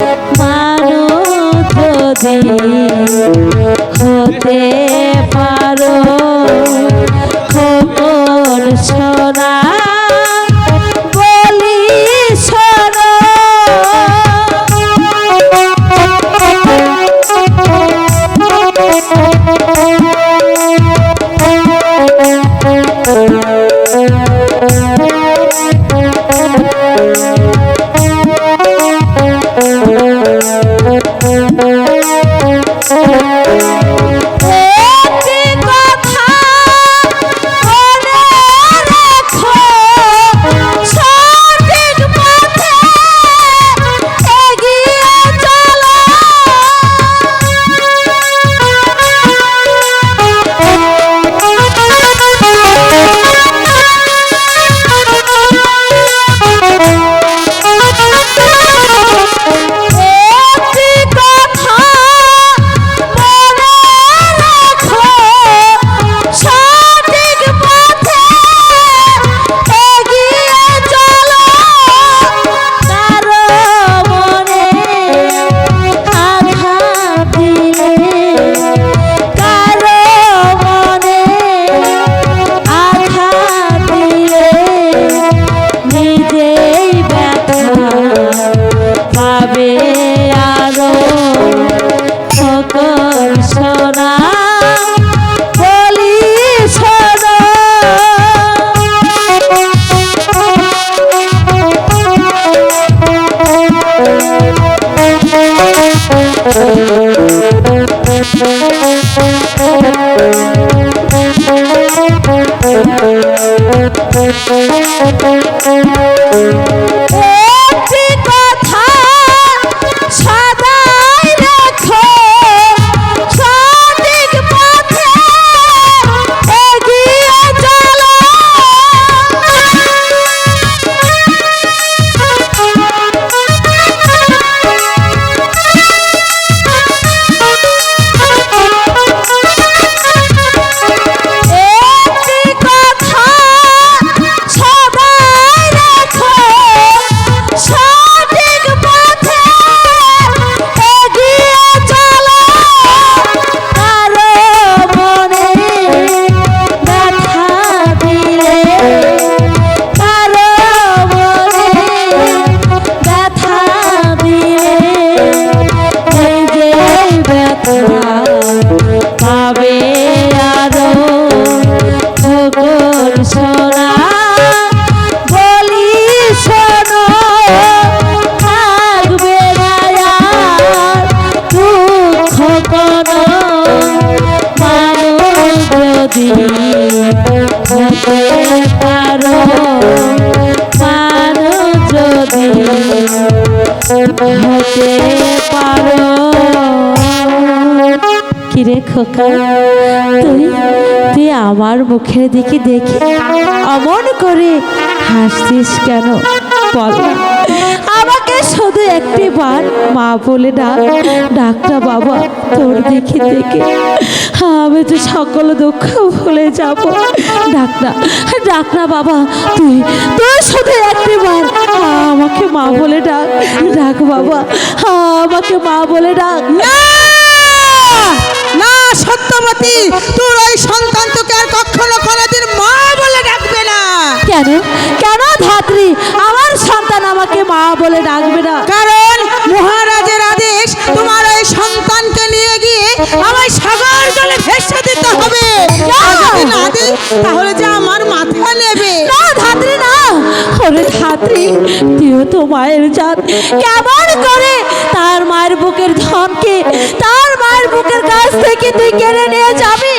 মানুষ যদি হতে পারো খবর শোনা বলি শোনো কিরে খোকা, তুই আমার মুখের দিকে দেখে অমন করে হাসছিস কেন বল? আমাকে শুধু একটি বার মা বলে ডাকটা বাবা, তোর দিকে দেখে আমি তো সকল দুঃখ ভুলে যাব। ডাক না বাবা, তুই শুধু একটি বার আমাকে মা বলে ডাক বাবা, আমাকে মা বলে ডাক। না সত্যবতী, তোর ওই সন্তান তোকে আর কখনো কোনোদিন মা বলে ডাকবে না। কেন কেন ধাত্রী, আমার সন্তান আমাকে মা বলে ডাকবে না? কারণ মহারাজের আদেশ, তোমার ওই সন্তানকে নিয়ে গিয়ে আমায় সাগর জলে ভেসে দিতে হবে। যদি না দিই তাহলে যে আমার মাথা নেবে। না ধাত্রী না, ওরে ধাত্রী, তুইও তো মায়ের জাত, কেমন করে তার মায়ের বুকের ধনকে তার মায়ের বুকের কাছ থেকে তুই কেড়ে নিয়ে যাবি?